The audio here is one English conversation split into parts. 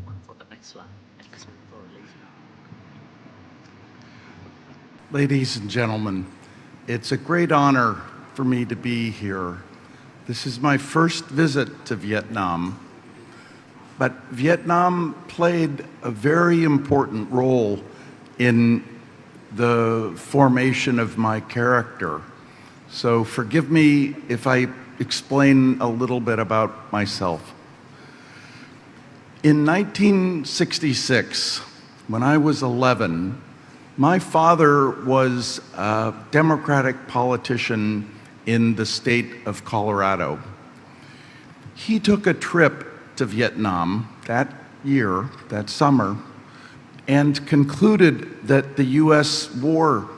One for the next one. Thanks for listening. Ladies and gentlemen, it's a great honor for me to be here. This is my first visit to Vietnam, but Vietnam played a very important role in the formation of my character. So forgive me if I explain a little bit about myself. In 1966, when I was 11, my father was a Democratic politician in the state of Colorado. He took a trip to Vietnam that year, that summer, and concluded that the US war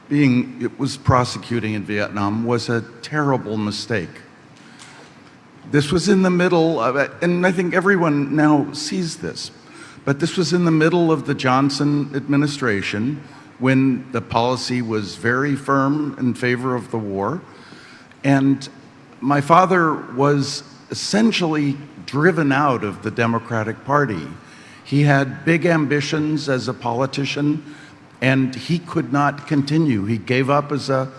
it was prosecuting in Vietnam was a terrible mistake. This was in the middle of it, and I think everyone now sees this, but this was in the middle of the Johnson administration when the policy was very firm in favor of the war. And my father was essentially driven out of the Democratic Party. He had big ambitions as a politician, and he could not continue. He gave up as a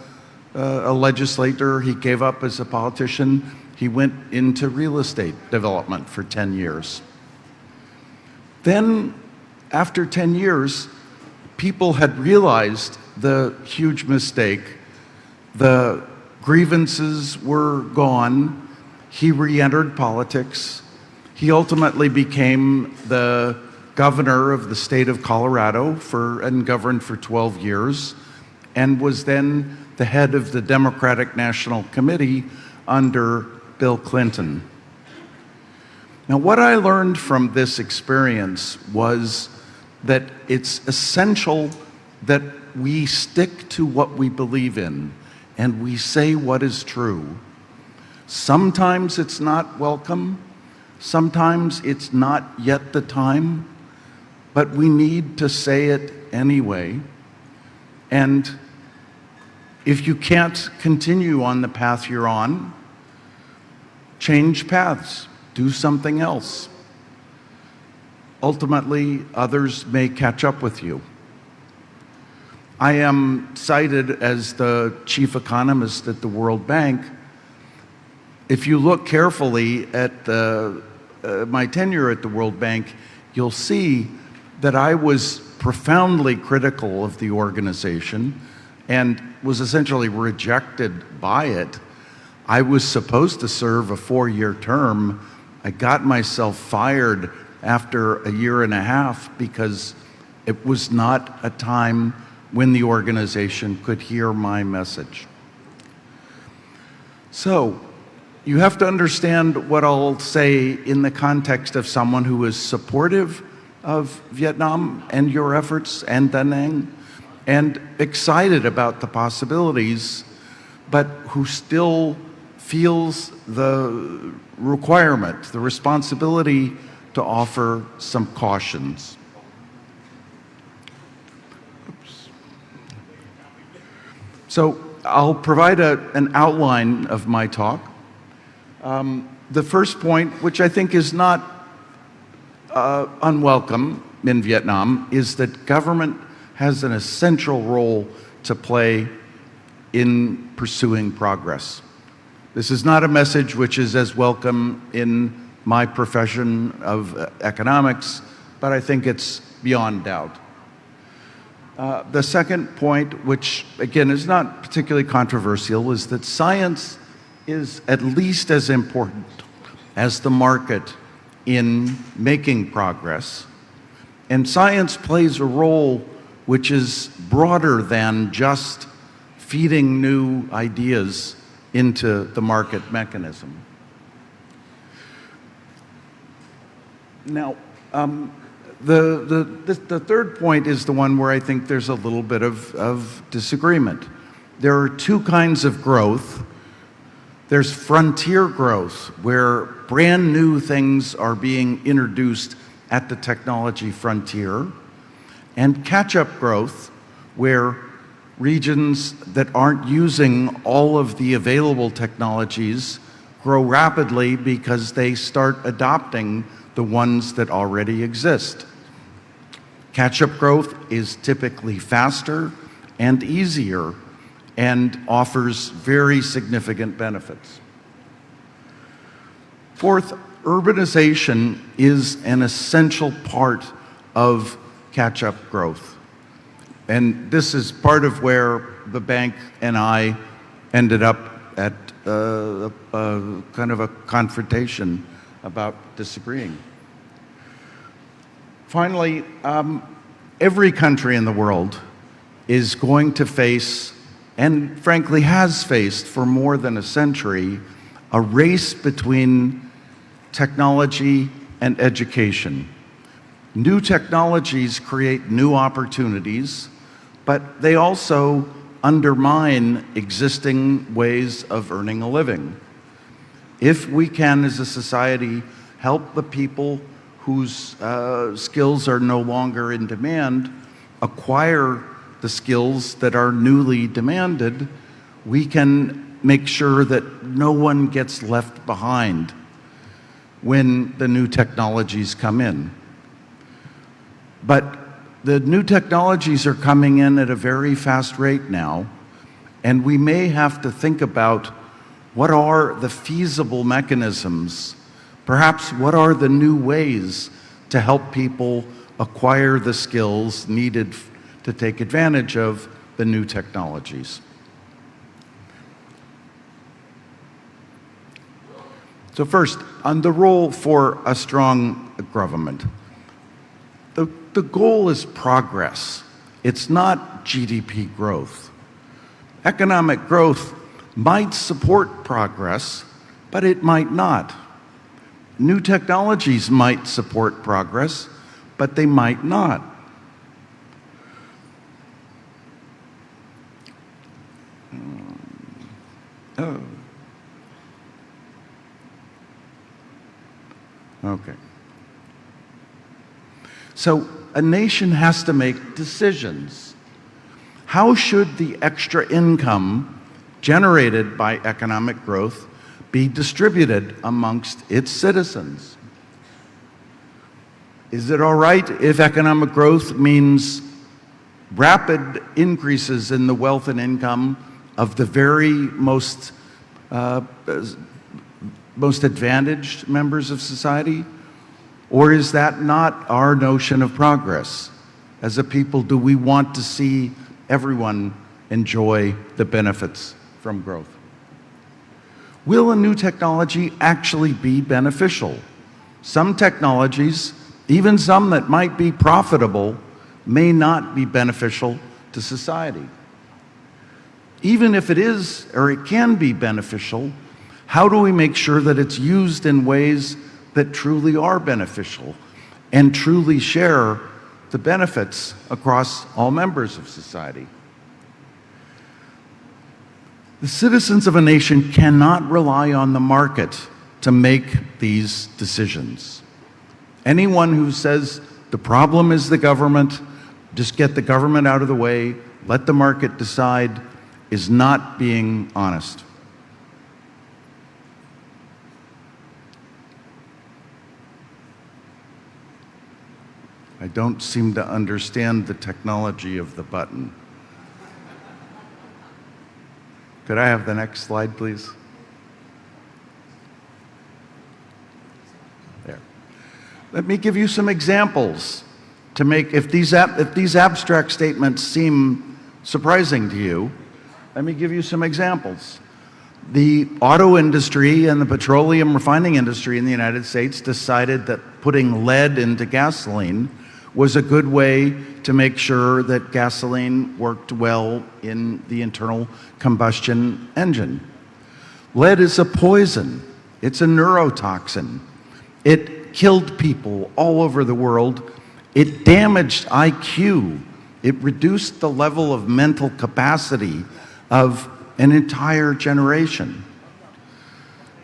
legislator, he gave up as a politician. He went into real estate development for 10 years. Then, after 10 years, people had realized the huge mistake. The grievances were gone. He re-entered politics. He ultimately became the governor of the state of Colorado and governed for 12 years, and was then the head of the Democratic National Committee under Bill Clinton. Now, what I learned from this experience was that it's essential that we stick to what we believe in and we say what is true. Sometimes it's not welcome, sometimes it's not yet the time, but we need to say it anyway. And if you can't continue on the path you're on, change paths, do something else. Ultimately, others may catch up with you. I am cited as the chief economist at the World Bank. If you look carefully at my tenure at the World Bank, you'll see that I was profoundly critical of the organization and was essentially rejected by it. I was supposed to serve a 4-year term. I got myself fired after a year and a half because it was not a time when the organization could hear my message. So, you have to understand what I'll say in the context of someone who is supportive of Vietnam and your efforts and Da Nang, and excited about the possibilities, but who still feels the requirement, the responsibility to offer some cautions. Oops. So I'll provide an outline of my talk. The first point, which I think is not unwelcome in Vietnam, is that government has an essential role to play in pursuing progress. This is not a message which is as welcome in my profession of economics, but I think it's beyond doubt. The second point, which again is not particularly controversial, is that science is at least as important as the market in making progress. And science plays a role which is broader than just feeding new ideas into the market mechanism. Now, the third point is the one where I think there's a little bit of disagreement. There are two kinds of growth. There's frontier growth, where brand new things are being introduced at the technology frontier, and catch-up growth, where regions that aren't using all of the available technologies grow rapidly because they start adopting the ones that already exist. Catch-up growth is typically faster and easier and offers very significant benefits. Fourth, urbanization is an essential part of catch-up growth. And this is part of where the bank and I ended up at kind of a confrontation about disagreeing. Finally, every country in the world is going to face, and frankly has faced for more than a century, a race between technology and education. New technologies create new opportunities, but they also undermine existing ways of earning a living. If we can, as a society, help the people whose skills are no longer in demand acquire the skills that are newly demanded, we can make sure that no one gets left behind when the new technologies come in. But the new technologies are coming in at a very fast rate now, and we may have to think about what are the feasible mechanisms, perhaps what are the new ways to help people acquire the skills needed to take advantage of the new technologies. So first, on the role for a strong government. The goal is progress. It's not GDP growth. Economic growth might support progress, but it might not. New technologies might support progress, but they might not. Oh. Okay. So a nation has to make decisions. How should the extra income generated by economic growth be distributed amongst its citizens? Is it all right if economic growth means rapid increases in the wealth and income of the very most advantaged members of society? Or is that not our notion of progress? As a people, do we want to see everyone enjoy the benefits from growth? Will a new technology actually be beneficial? Some technologies, even some that might be profitable, may not be beneficial to society. Even if it is, or it can be beneficial, how do we make sure that it's used in ways that truly are beneficial and truly share the benefits across all members of society? The citizens of a nation cannot rely on the market to make these decisions. Anyone who says the problem is the government, just get the government out of the way, let the market decide, is not being honest. I don't seem to understand the technology of the button. Could I have the next slide, please? There. Let me give you some examples to make, if these abstract statements seem surprising to you, let me give you some examples. The auto industry and the petroleum refining industry in the United States decided that putting lead into gasoline was a good way to make sure that gasoline worked well in the internal combustion engine. Lead is a poison. It's a neurotoxin. It killed people all over the world. It damaged IQ. It reduced the level of mental capacity of an entire generation.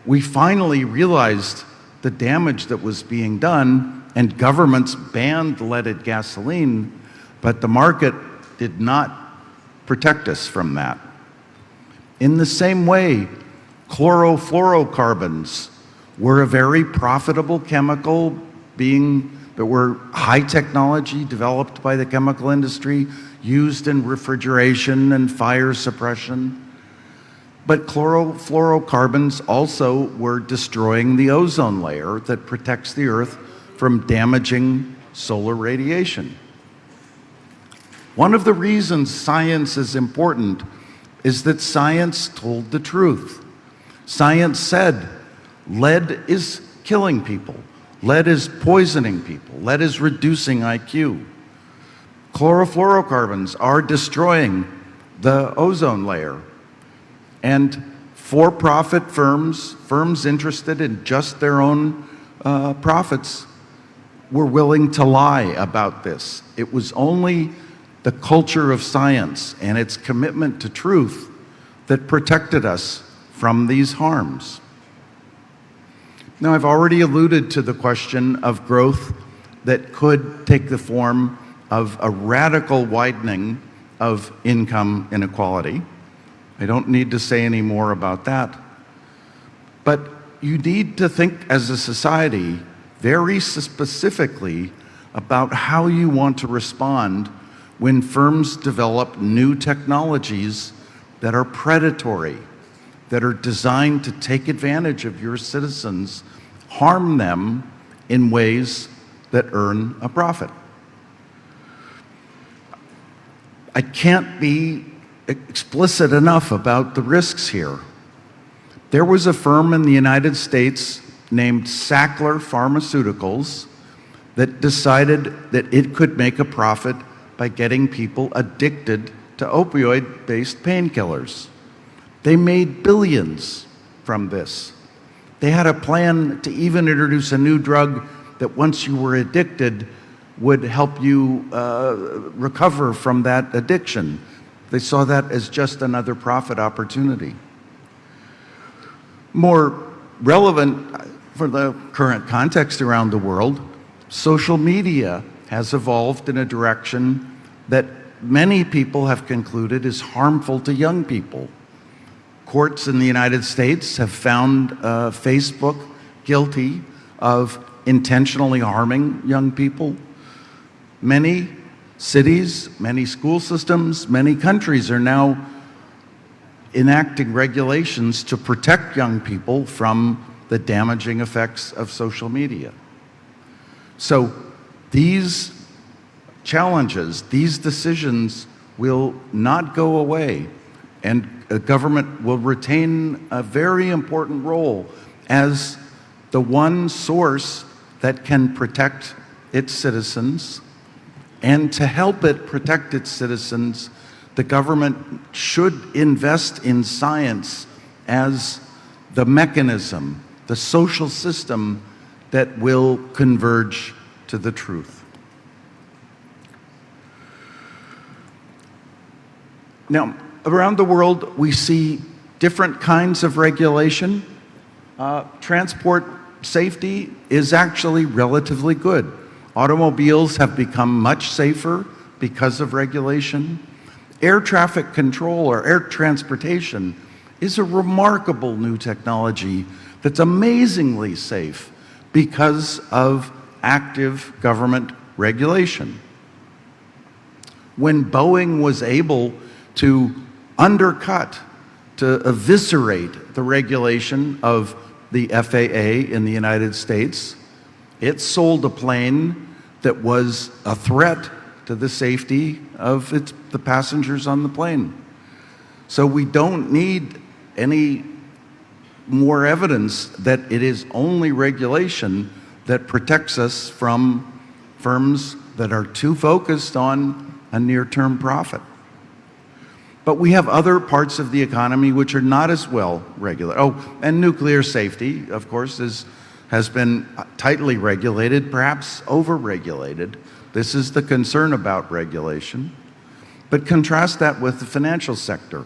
We finally realized the damage that was being done, and governments banned leaded gasoline, but the market did not protect us from that. In the same way, chlorofluorocarbons were a very profitable chemical that were high technology developed by the chemical industry, used in refrigeration and fire suppression. But chlorofluorocarbons also were destroying the ozone layer that protects the Earth from damaging solar radiation. One of the reasons science is important is that science told the truth. Science said lead is killing people, lead is poisoning people, lead is reducing IQ. Chlorofluorocarbons are destroying the ozone layer. And for-profit firms interested in just their own profits, were willing to lie about this. It was only the culture of science and its commitment to truth that protected us from these harms. Now, I've already alluded to the question of growth that could take the form of a radical widening of income inequality. I don't need to say any more about that. But you need to think as a society very specifically about how you want to respond when firms develop new technologies that are predatory, that are designed to take advantage of your citizens, harm them in ways that earn a profit. I can't be explicit enough about the risks here. There was a firm in the United States named Sackler Pharmaceuticals that decided that it could make a profit by getting people addicted to opioid-based painkillers. They made billions from this. They had a plan to even introduce a new drug that once you were addicted would help you recover from that addiction. They saw that as just another profit opportunity. More relevant for the current context around the world, social media has evolved in a direction that many people have concluded is harmful to young people. Courts in the United States have found Facebook guilty of intentionally harming young people. Many cities, many school systems, many countries are now enacting regulations to protect young people from the damaging effects of social media. So these challenges, these decisions will not go away, and the government will retain a very important role as the one source that can protect its citizens. And to help it protect its citizens, the government should invest in science as the mechanism, the social system that will converge to the truth. Now, around the world, we see different kinds of regulation. Transport safety is actually relatively good. Automobiles have become much safer because of regulation. Air traffic control, or air transportation, is a remarkable new technology that's amazingly safe because of active government regulation. When Boeing was able to undercut, to eviscerate the regulation of the FAA in the United States, it sold a plane that was a threat to the safety of the passengers on the plane. So we don't need any more evidence that it is only regulation that protects us from firms that are too focused on a near-term profit. But we have other parts of the economy which are not as well regulated. Oh, and nuclear safety, of course, has been tightly regulated, perhaps over-regulated. This is the concern about regulation. But contrast that with the financial sector.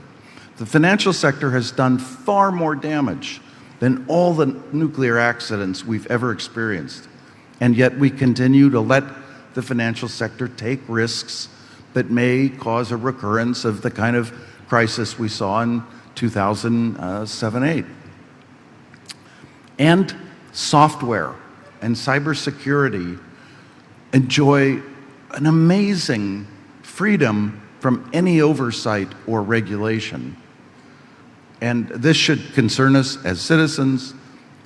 The financial sector has done far more damage than all the nuclear accidents we've ever experienced. And yet we continue to let the financial sector take risks that may cause a recurrence of the kind of crisis we saw in 2007-8. And software. and cybersecurity enjoy an amazing freedom from any oversight or regulation. And this should concern us as citizens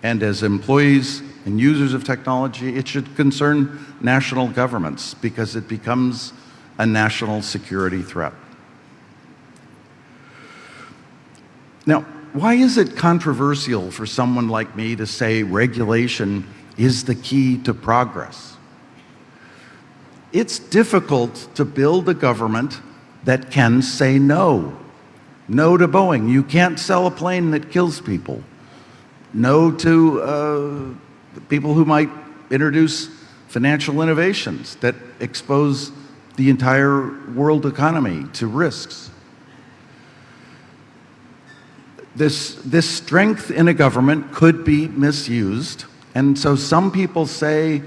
and as employees and users of technology. It should concern national governments because it becomes a national security threat. Now, why is it controversial for someone like me to say regulation is the key to progress? It's difficult to build a government that can say no. No to Boeing. You can't sell a plane that kills people. No to people who might introduce financial innovations that expose the entire world economy to risks. This strength in a government could be misused, and so some people say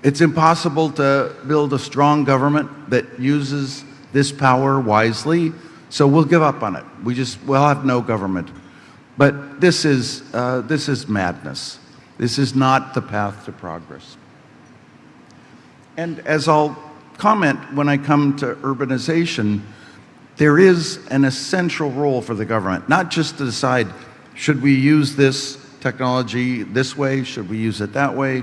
it's impossible to build a strong government that uses this power wisely, so we'll give up on it. We'll have no government. But this is madness. This is not the path to progress. And as I'll comment when I come to urbanization, there is an essential role for the government, not just to decide, should we use this technology this way, should we use it that way,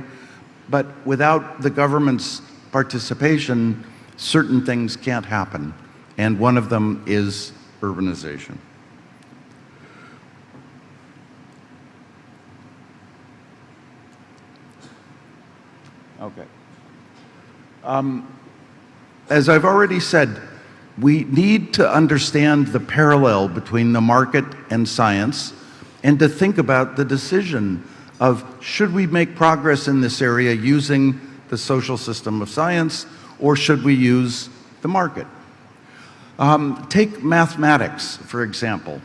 but without the government's participation, certain things can't happen, and one of them is urbanization. Okay. As I've already said, we need to understand the parallel between the market and science and to think about the decision of should we make progress in this area using the social system of science or should we use the market? Take mathematics, for example.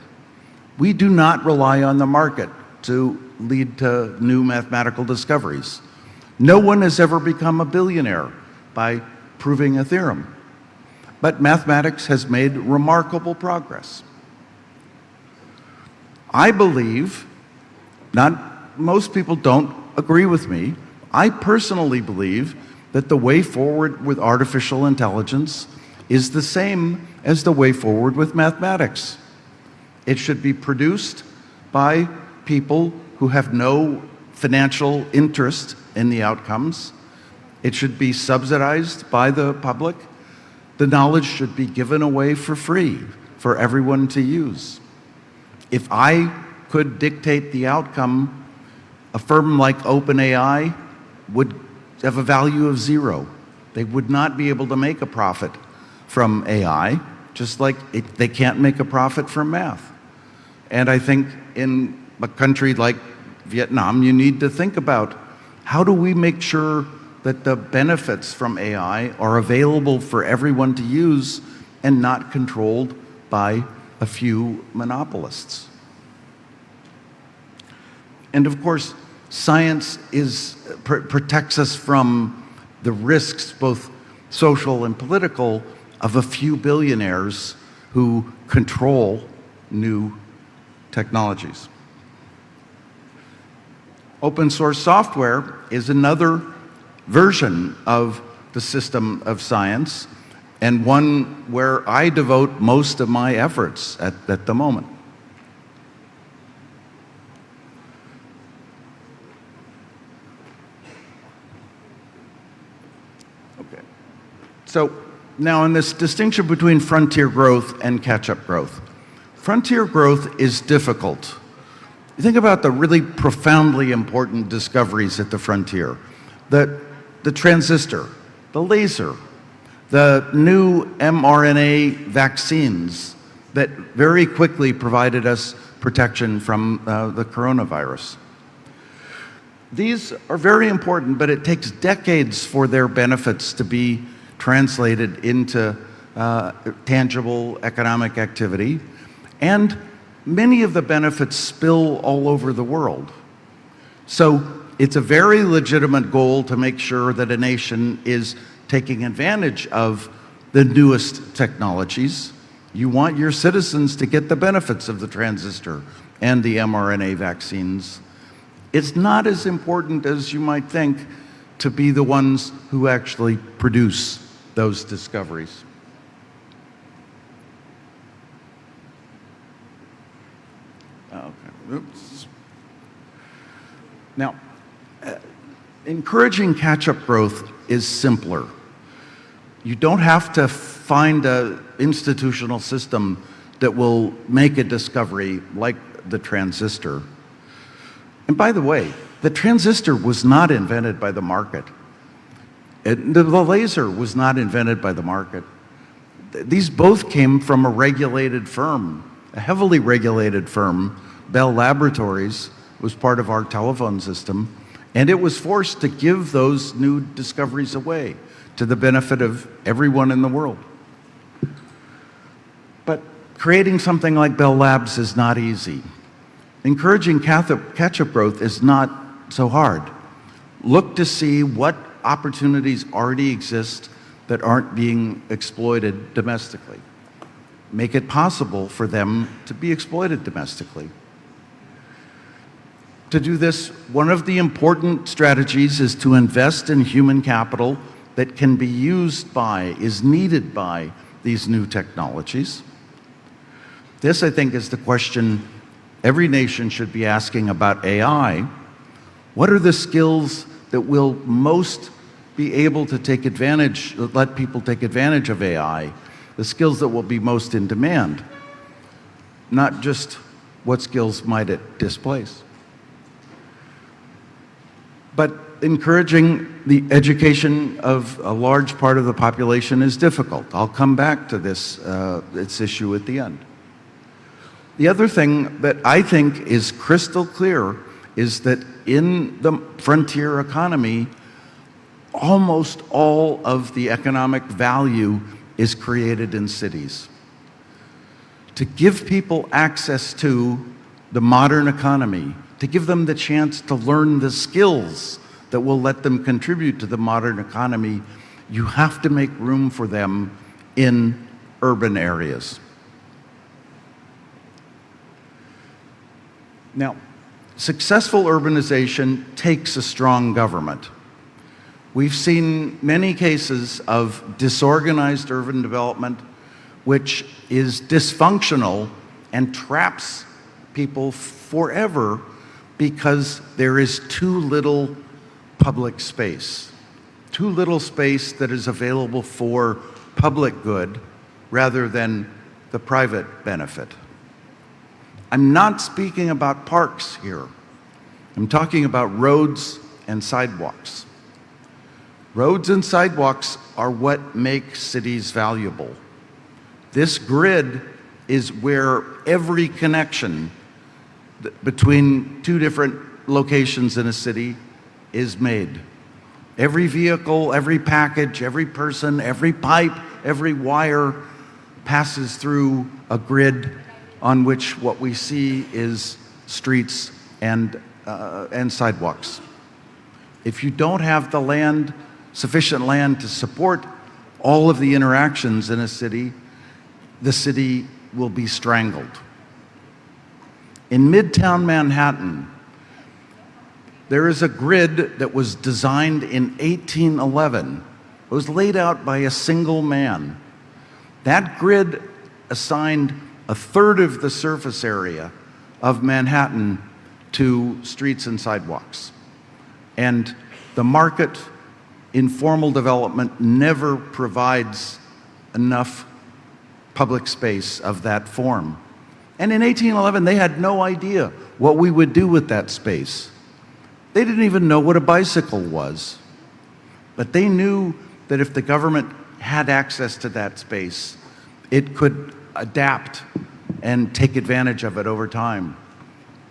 We do not rely on the market to lead to new mathematical discoveries. No one has ever become a billionaire by proving a theorem. But mathematics has made remarkable progress. I believe, most people don't agree with me, I personally believe that the way forward with artificial intelligence is the same as the way forward with mathematics. It should be produced by people who have no financial interest in the outcomes. It should be subsidized by the public. The knowledge should be given away for free for everyone to use. If I could dictate the outcome, a firm like OpenAI would have a value of 0. They would not be able to make a profit from AI, just like they can't make a profit from math. And I think in a country like Vietnam, you need to think about how do we make sure that the benefits from AI are available for everyone to use and not controlled by a few monopolists. And of course, science protects us from the risks, both social and political, of a few billionaires who control new technologies. Open source software is another version of the system of science, and one where I devote most of my efforts at the moment. Okay. So now in this distinction between frontier growth and catch-up growth, frontier growth is difficult. You think about the really profoundly important discoveries at the frontier. The transistor, the laser, the new mRNA vaccines that very quickly provided us protection from the coronavirus. These are very important, but it takes decades for their benefits to be translated into tangible economic activity, and many of the benefits spill all over the world. So it's a very legitimate goal to make sure that a nation is taking advantage of the newest technologies. You want your citizens to get the benefits of the transistor and the mRNA vaccines. it's not as important as you might think to be the ones who actually produce those discoveries. Okay. Oops. Now, encouraging catch-up growth is simpler. You don't have to find an institutional system that will make a discovery like the transistor. And by the way, the transistor was not invented by the market. The laser was not invented by the market. These both came from a regulated firm, a heavily regulated firm. Bell Laboratories was part of our telephone system, and it was forced to give those new discoveries away to the benefit of everyone in the world. But creating something like Bell Labs is not easy. Encouraging catch-up growth is not so hard. Look to see what opportunities already exist that aren't being exploited domestically. Make it possible for them to be exploited domestically. To do this, one of the important strategies is to invest in human capital that can be used by, is needed by these new technologies. This, I think, is the question every nation should be asking about AI. What are the skills that will most be able to take advantage, let people take advantage of AI? The skills that will be most in demand, not just what skills might it displace. But encouraging the education of a large part of the population is difficult. I'll come back to this issue at the end. The other thing that I think is crystal clear is that in the frontier economy, almost all of the economic value is created in cities. To give people access to the modern economy, to give them the chance to learn the skills that will let them contribute to the modern economy, you have to make room for them in urban areas. Now, successful urbanization takes a strong government. We've seen many cases of disorganized urban development which is dysfunctional and traps people forever because there is too little public space. Too little space that is available for public good rather than the private benefit. I'm not speaking about parks here. I'm talking about roads and sidewalks. Roads and sidewalks are what make cities valuable. This grid is where every connection between two different locations in a city is made. Every vehicle, every package, every person, every pipe, every wire passes through a grid on which what we see is streets and sidewalks. If you don't have the land, sufficient land to support all of the interactions in a city, the city will be strangled. In Midtown Manhattan, there is a grid that was designed in 1811. It was laid out by a single man. That grid assigned a third of the surface area of Manhattan to streets and sidewalks. And the market, informal development, never provides enough public space of that form. And in 1811, they had no idea what we would do with that space. They didn't even know what a bicycle was. But they knew that if the government had access to that space, it could adapt and take advantage of it over time.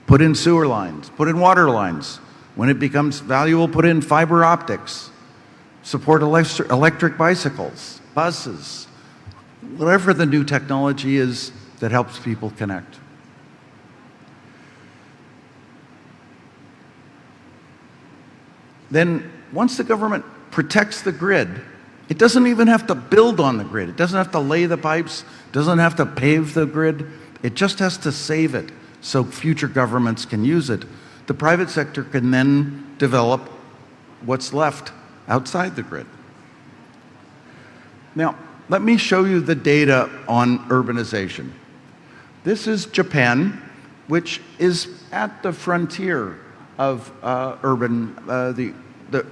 Put in sewer lines, put in water lines. When it becomes valuable, put in fiber optics. Support electric bicycles, buses, whatever the new technology is that helps people connect. Then, once the government protects the grid, it doesn't even have to build on the grid. It doesn't have to lay the pipes, doesn't have to pave the grid. It just has to save it so future governments can use it the private sector can then develop what's left outside the grid. Now, let me show you the data on urbanization. This is Japan, which is at the frontier of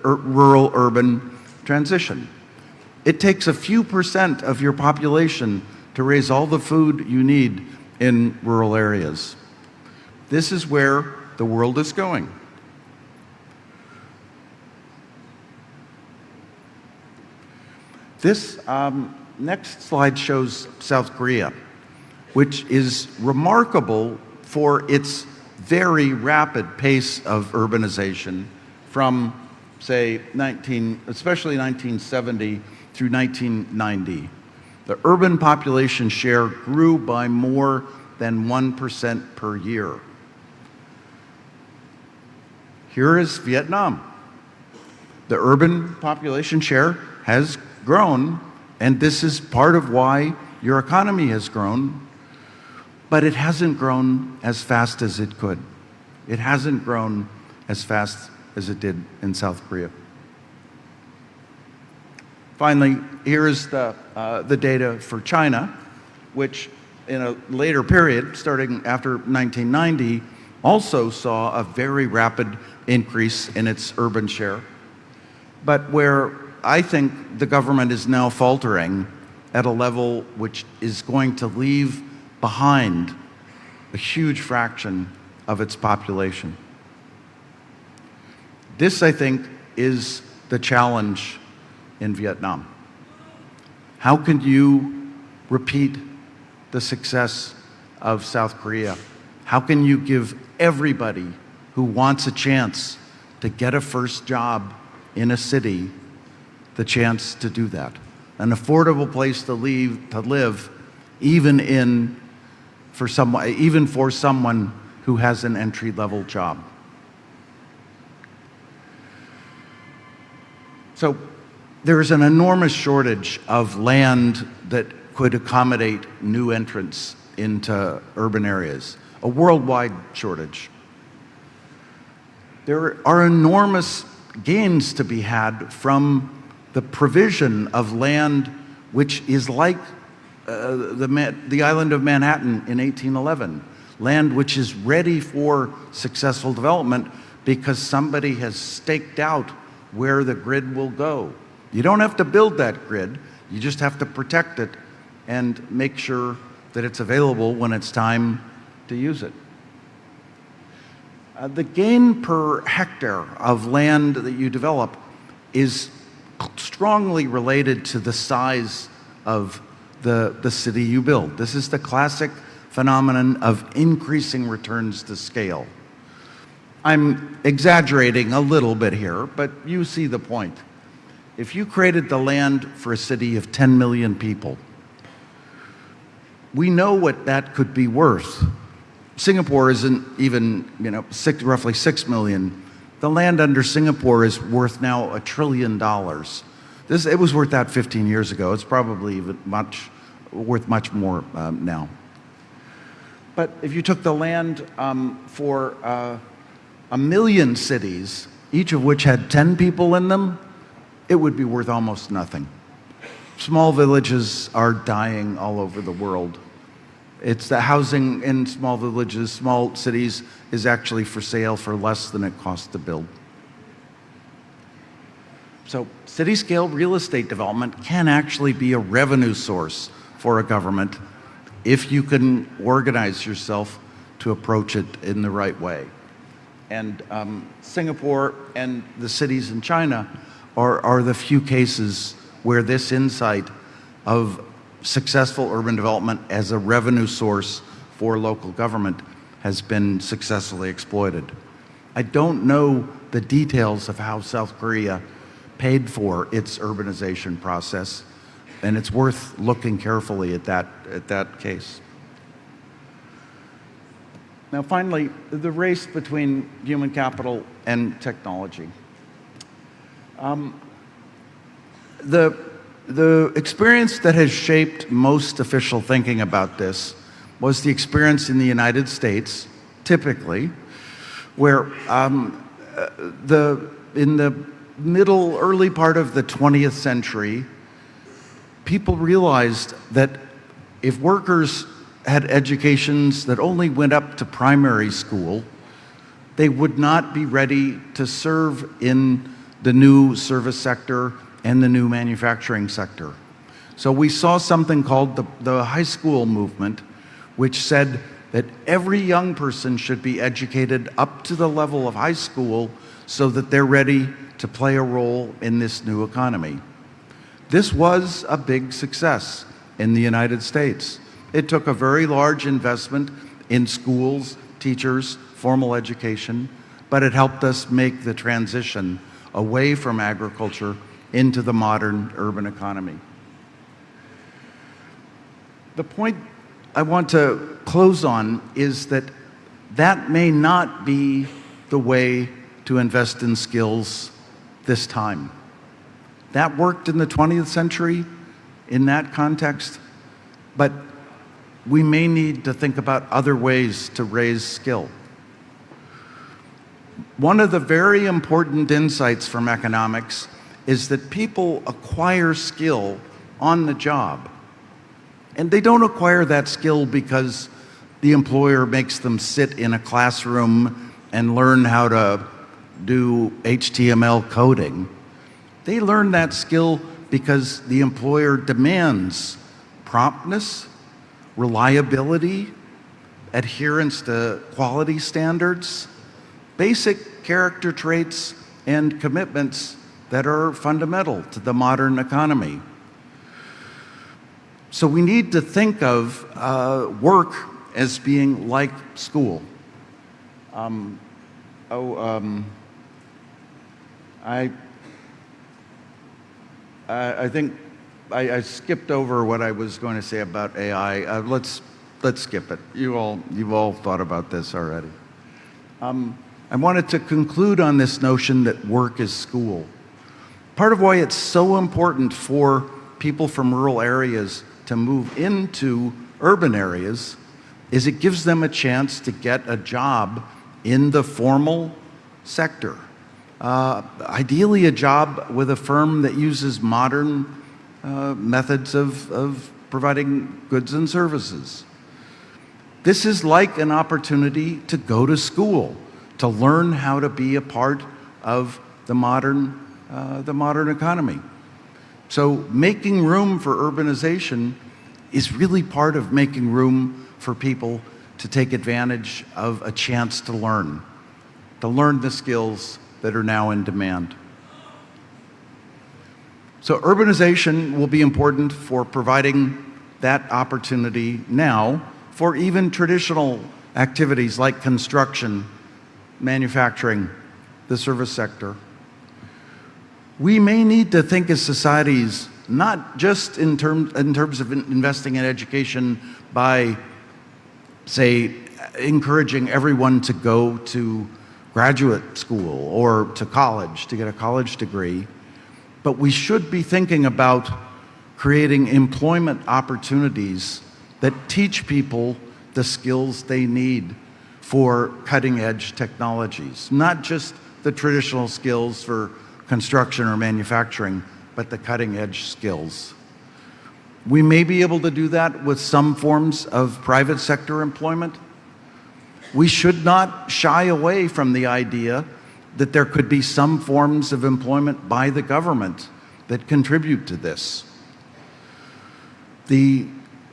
rural-urban transition. It takes a few percent of your population to raise all the food you need in rural areas. This is where the world is going. This next slide shows South Korea, which is remarkable for its very rapid pace of urbanization from, say, especially 1970 through 1990. The urban population share grew by more than 1% per year. Here is Vietnam. The urban population share has grown, and this is part of why your economy has grown, but it hasn't grown as fast as it could. It hasn't grown as fast as it did in South Korea. Finally, here is the data for China, which in a later period, starting after 1990, also saw a very rapid increase in its urban share, but where I think the government is now faltering at a level which is going to leave behind a huge fraction of its population. This, I think, is the challenge in Vietnam. How can you repeat the success of South Korea? How can you give everybody who wants a chance to get a first job in a city the chance to do that? An affordable place to live, even for someone who has an entry-level job. So there is an enormous shortage of land that could accommodate new entrants into urban areas, a worldwide shortage. There are enormous gains to be had from the provision of land which is like the island of Manhattan in 1811, land which is ready for successful development because somebody has staked out where the grid will go. You don't have to build that grid, you just have to protect it and make sure that it's available when it's time to use it. The gain per hectare of land that you develop is strongly related to the size of the city you build. This is the classic phenomenon of increasing returns to scale. I'm exaggerating a little bit here, but you see the point. If you created the land for a city of 10 million people, we know what that could be worth. Singapore isn't even, roughly 6 million. The land under Singapore is worth now $1 trillion. It was worth that 15 years ago. It's probably even worth much more now. But if you took the land for 1 million cities, each of which had 10 people in them, it would be worth almost nothing. Small villages are dying all over the world. It's the housing in small villages, small cities, is actually for sale for less than it costs to build. So city-scale real estate development can actually be a revenue source for a government if you can organize yourself to approach it in the right way. And Singapore and the cities in China are the few cases where this insight of successful urban development as a revenue source for local government has been successfully exploited. I don't know the details of how South Korea paid for its urbanization process, and it's worth looking carefully at that case. Now finally, the race between human capital and technology. The experience that has shaped most official thinking about this was the experience in the United States, typically, where in the early part of the 20th century, people realized that if workers had educations that only went up to primary school, they would not be ready to serve in the new service sector and the new manufacturing sector. So we saw something called the high school movement, which said that every young person should be educated up to the level of high school so that they're ready to play a role in this new economy. This was a big success in the United States. It took a very large investment in schools, teachers, formal education, but it helped us make the transition away from agriculture into the modern urban economy. The point I want to close on is that that may not be the way to invest in skills this time. That worked in the 20th century in that context, but we may need to think about other ways to raise skill. One of the very important insights from economics is that people acquire skill on the job. And they don't acquire that skill because the employer makes them sit in a classroom and learn how to do HTML coding. They learn that skill because the employer demands promptness, reliability, adherence to quality standards, basic character traits and commitments that are fundamental to the modern economy. So we need to think of work as being like school. I think I skipped over what I was going to say about AI. Let's skip it. You've all thought about this already. I wanted to conclude on this notion that work is school. Part of why it's so important for people from rural areas to move into urban areas is it gives them a chance to get a job in the formal sector. Ideally a job with a firm that uses modern methods of providing goods and services. This is like an opportunity to go to school, to learn how to be a part of the modern economy. So making room for urbanization is really part of making room for people to take advantage of a chance to learn the skills that are now in demand. So urbanization will be important for providing that opportunity now for even traditional activities like construction, manufacturing, the service sector. We may need to think as societies not just in terms of investing in education by, say, encouraging everyone to go to graduate school or to college to get a college degree, but we should be thinking about creating employment opportunities that teach people the skills they need for cutting-edge technologies, not just the traditional skills for construction or manufacturing, but the cutting-edge skills. We may be able to do that with some forms of private sector employment. We should not shy away from the idea that there could be some forms of employment by the government that contribute to this. The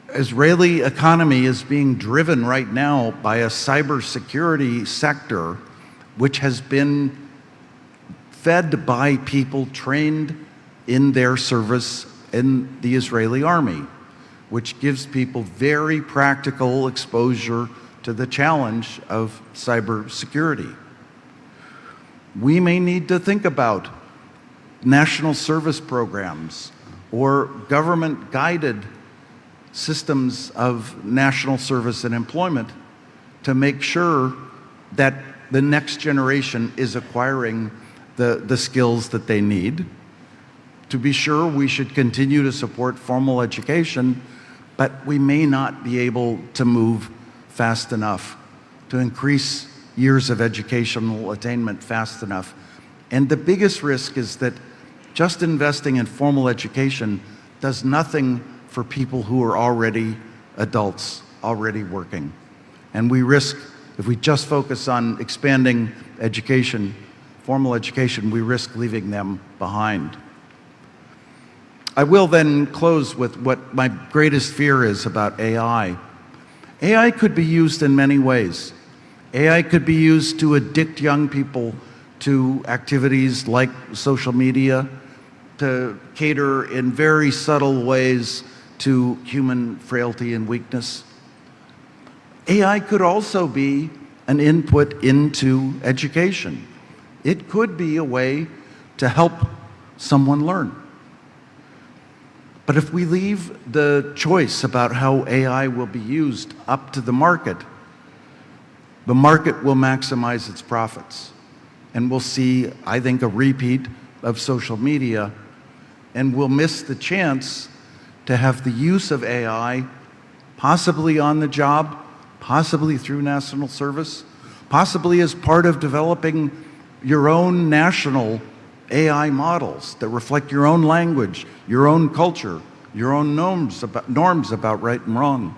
Israeli economy is being driven right now by a cybersecurity sector which has been fed by people trained in their service in the Israeli army, which gives people very practical exposure to the challenge of cybersecurity. We may need to think about national service programs or government-guided systems of national service and employment to make sure that the next generation is acquiring the skills that they need. To be sure, we should continue to support formal education, but we may not be able to move fast enough to increase years of educational attainment fast enough. And the biggest risk is that just investing in formal education does nothing for people who are already adults, already working. And we risk, if we just focus on expanding education, formal education, we risk leaving them behind. I will then close with what my greatest fear is about AI. AI could be used in many ways. AI could be used to addict young people to activities like social media, to cater in very subtle ways to human frailty and weakness. AI could also be an input into education. It could be a way to help someone learn. But if we leave the choice about how AI will be used up to the market will maximize its profits. And we'll see, I think, a repeat of social media, and we'll miss the chance to have the use of AI, possibly on the job, possibly through national service, possibly as part of developing your own national AI models that reflect your own language, your own culture, your own norms about right and wrong.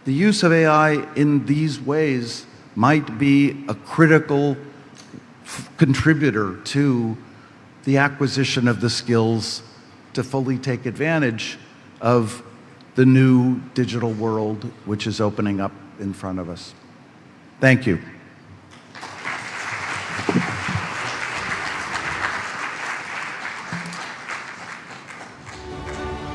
The use of AI in these ways might be a critical contributor to the acquisition of the skills to fully take advantage of the new digital world which is opening up in front of us. Thank you.